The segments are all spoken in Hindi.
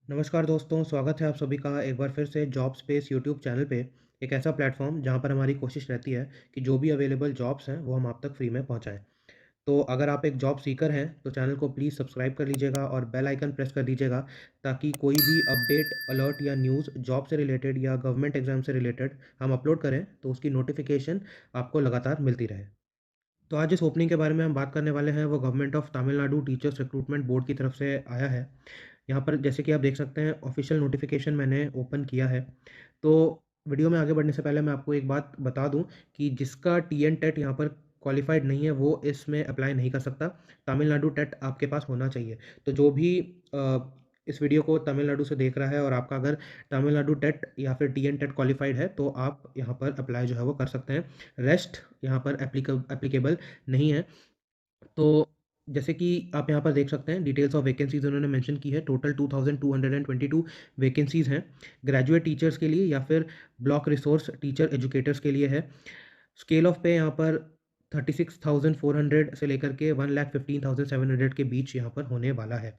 नमस्कार दोस्तों, स्वागत है आप सभी का एक बार फिर से जॉब स्पेस यूट्यूब चैनल पे। एक ऐसा प्लेटफ़ॉर्म जहाँ पर हमारी कोशिश रहती है कि जो भी अवेलेबल जॉब्स हैं, वो हम आप तक फ्री में पहुँचाएँ। तो अगर आप एक जॉब सीकर हैं, तो चैनल को प्लीज़ सब्सक्राइब कर लीजिएगा और बेल आइकन प्रेस कर दीजिएगा, ताकि कोई भी अपडेट, अलर्ट या न्यूज़ जॉब से रिलेटेड या गवर्नमेंट एग्ज़ाम से रिलेटेड हम अपलोड करें, तो उसकी नोटिफ़िकेशन आपको लगातार मिलती रहे। तो आज जिस ओपनिंग के बारे में हम बात करने वाले हैं, वो government of Tamil Nadu teachers recruitment board की तरफ से आया है। यहाँ पर जैसे कि आप देख सकते हैं, ऑफ़िशियल नोटिफ़िकेशन मैंने ओपन किया है। तो वीडियो में आगे बढ़ने से पहले मैं आपको एक बात बता दूँ कि जिसका टीएन टेट यहाँ पर क्वालिफ़ाइड नहीं है, वो इसमें अप्लाई नहीं कर सकता। तमिलनाडु टेट आपके पास होना चाहिए। तो जो भी इस वीडियो को तमिलनाडु से देख रहा है और आपका अगर तमिलनाडु टेट या फिर टीएन टेट क्वालिफ़ाइड है, तो आप यहाँ पर अप्लाई जो है वो कर सकते हैं। रेस्ट यहाँ पर एप्लीकेबल नहीं है। तो जैसे कि आप यहाँ पर देख सकते हैं, डिटेल्स ऑफ वैकेंसीज़ उन्होंने मेंशन की है। टोटल 2222 वैकेंसीज़ हैं। ग्रेजुएट टीचर्स के लिए या फिर ब्लॉक रिसोर्स टीचर एजुकेटर्स के लिए है। स्केल ऑफ पे यहाँ पर 36,400 से लेकर के 1,15,700 के बीच यहाँ पर होने वाला है।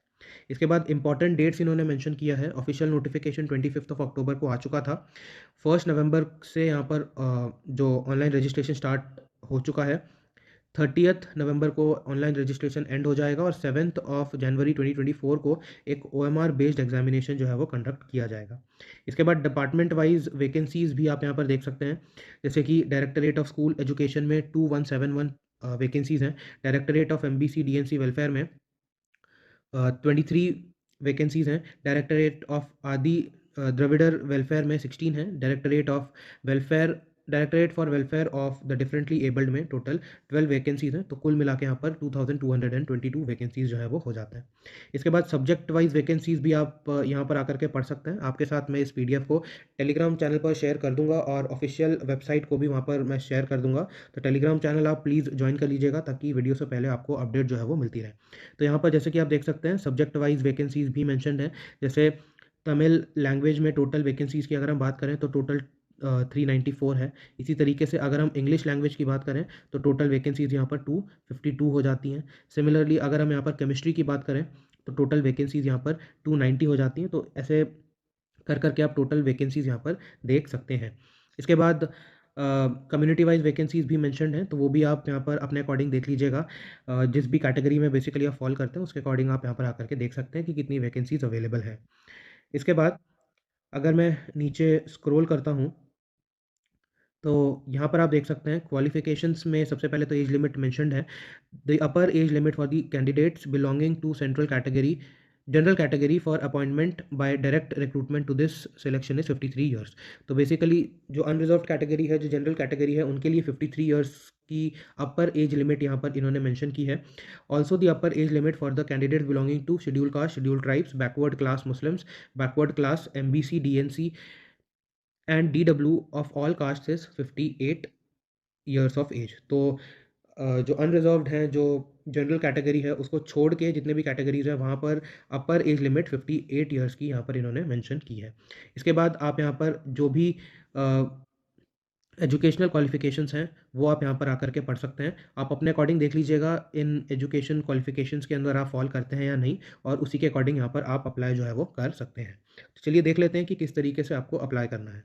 इसके बाद इम्पोर्टेंट डेट्स इन्होंने मेंशन किया है। ऑफिशियल नोटिफिकेशन 25 ऑफ अक्टूबर को आ चुका था। 1 नवंबर से यहाँ पर जो ऑनलाइन रजिस्ट्रेशन स्टार्ट हो चुका है। 30th नवंबर को ऑनलाइन रजिस्ट्रेशन एंड हो जाएगा और 7th ऑफ जनवरी 2024 को एक ओएमआर बेस्ड एग्जामिनेशन जो है वो कंडक्ट किया जाएगा। इसके बाद डिपार्टमेंट वाइज वैकेंसीज भी आप यहाँ पर देख सकते हैं। जैसे कि डायरेक्टरेट ऑफ स्कूल एजुकेशन में 2171 वैकेंसीज हैं। Directorate of MBC DNC welfare में 23 वैकेंसीज हैं। डायरेक्टरेट ऑफ आदि द्रविडर वेलफेयर में 16 हैं। Directorate for welfare of the differently abled में टोटल 12 वैकेंसीज हैं। तो कुल मिला के यहाँ पर 2222 वैकेंसीज जो है वो हो जाता है। इसके बाद सब्जेक्ट वाइज वैकेंसीज भी आप यहाँ पर आकर के पढ़ सकते हैं। आपके साथ मैं इस पीडीएफ को टेलीग्राम चैनल पर शेयर कर दूंगा और ऑफिशियल वेबसाइट को भी वहाँ पर मैं शेयर कर दूंगा। तो टेलीग्राम चैनल आप प्लीज़ ज्वाइन कर लीजिएगा, ताकि वीडियो से पहले आपको अपडेट जो है वो मिलती रहे। तो यहाँ पर जैसे कि आप देख सकते हैं, सब्जेक्ट वाइज वैकेंसीज भी मेंशन्ड है। जैसे तमिल लैंग्वेज में टोटल वैकेंसीज की अगर हम बात करें, तो टोटल 394 है। इसी तरीके से अगर हम इंग्लिश लैंग्वेज की बात करें, तो टोटल वैकेंसीज यहाँ पर 252 हो जाती हैं। सिमिलरली अगर हम यहाँ पर केमिस्ट्री की बात करें, तो टोटल वैकेंसीज यहाँ पर 290 हो जाती हैं। तो ऐसे कर करके आप टोटल वैकेंसीज यहाँ पर देख सकते हैं। इसके बाद कम्युनिटी वाइज वैकेंसीज भी मेंशन्ड हैं, तो वो भी आप यहाँ पर अपने अकॉर्डिंग देख लीजिएगा। जिस भी कैटेगरी में बेसिकली आप फॉल करते हैं, उसके अकॉर्डिंग आप यहाँ पर आकर के देख सकते हैं कि कितनी वैकेंसीज अवेलेबल है। इसके बाद अगर मैं नीचे स्क्रॉल करता हूँ, तो यहाँ पर आप देख सकते हैं क्वालिफिकेशंस में सबसे पहले तो एज लिमिट मेंशन्ड है। The upper age limit for the candidates belonging to central category general category for appointment by direct recruitment to this selection is 53 years. तो बेसिकली जो अनरिजर्व कैटेगरी है, जो जनरल कैटेगरी है, उनके लिए 53 ईयर्स की अपर एज लिमिट यहाँ पर इन्होंने मेंशन की है। Also the upper age limit for the candidate belonging to schedule caste, schedule tribes, backward class Muslims, backward class MBC DNC and DW of all caste is 58 years of age. तो जो अनरिजर्व्ड हैं, जो जनरल कैटेगरी है, उसको छोड़ के जितने भी कैटेगरीज हैं, वहाँ पर अपर एज लिमिट 58 ईयर्स की यहाँ पर इन्होंने मेंशन की है। इसके बाद आप यहाँ पर जो भी एजुकेशनल क्वालिफिकेशंस हैं, वो आप यहाँ पर आकर के पढ़ सकते हैं। आप अपने अकॉर्डिंग देख लीजिएगा इन एजुकेशन क्वालिफिकेशंस के अंदर आप फॉल करते हैं या नहीं, और उसी के अकॉर्डिंग यहाँ पर आप अप्लाई जो है वो कर सकते हैं। तो चलिए देख लेते हैं कि किस तरीके से आपको अप्लाई करना है।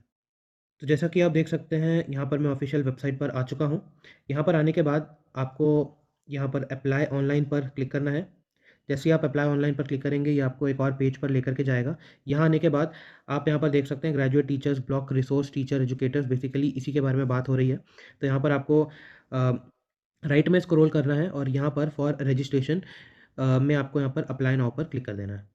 तो जैसा कि आप देख सकते हैं, यहाँ पर मैं ऑफिशियल वेबसाइट पर आ चुका हूँ। यहाँ पर आने के बाद आपको यहाँ पर अप्लाई ऑनलाइन पर क्लिक करना है। जैसे ही आप अप्लाई ऑनलाइन पर क्लिक करेंगे, ये आपको एक और पेज पर लेकर के जाएगा। यहाँ आने के बाद आप यहाँ पर देख सकते हैं graduate teachers, block resource teacher educators, basically इसी के बारे में बात हो रही है। तो यहाँ पर आपको राइट में स्क्रॉल करना है और यहाँ पर फॉर रजिस्ट्रेशन में आपको यहाँ पर अप्लाई नाउ पर क्लिक कर देना है।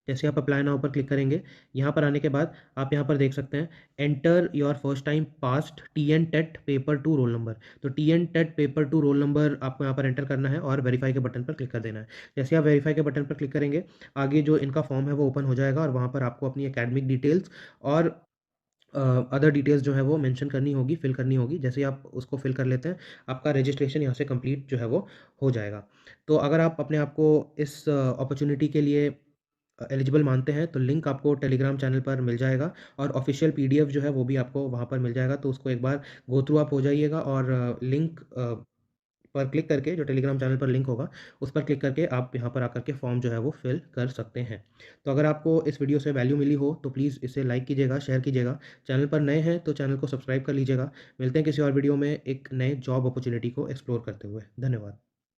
जैसे आप अप्लाई नाउ पर क्लिक करेंगे, यहाँ पर आने के बाद आप यहाँ पर देख सकते हैं enter your first time passed TN TET paper two roll number. तो TN TET paper two roll number आपको यहाँ पर एंटर करना है और वेरीफाई के बटन पर क्लिक कर देना है। जैसे आप वेरीफाई के बटन पर क्लिक करेंगे, आगे जो इनका फॉर्म है वो ओपन हो जाएगा और वहाँ पर आपको अपनी एकेडमिक डिटेल्स और अदर डिटेल्स जो है वो मेंशन करनी होगी, फिल करनी होगी। जैसे ही आप उसको फिल कर लेते हैं, आपका रजिस्ट्रेशन यहाँ से कंप्लीट जो है वो हो जाएगा। तो अगर आप अपने आप को इस अपॉर्चुनिटी के लिए एलिजिबल मानते हैं, तो लिंक आपको टेलीग्राम चैनल पर मिल जाएगा और ऑफिशियल पीडीएफ जो है वो भी आपको वहाँ पर मिल जाएगा। तो उसको एक बार गो थ्रू आप हो जाइएगा और लिंक पर क्लिक करके जो टेलीग्राम चैनल पर लिंक होगा, उस पर क्लिक करके आप यहाँ पर आकर के फॉर्म जो है वो फिल कर सकते हैं। तो अगर आपको इस वीडियो से वैल्यू मिली हो तो प्लीज़ इसे लाइक कीजिएगा, शेयर कीजिएगा। चैनल पर नए हैं तो चैनल को सब्सक्राइब कर लीजिएगा। मिलते हैं किसी और वीडियो में एक नए जॉब अपॉर्च्युनिटी को एक्सप्लोर करते हुए। धन्यवाद।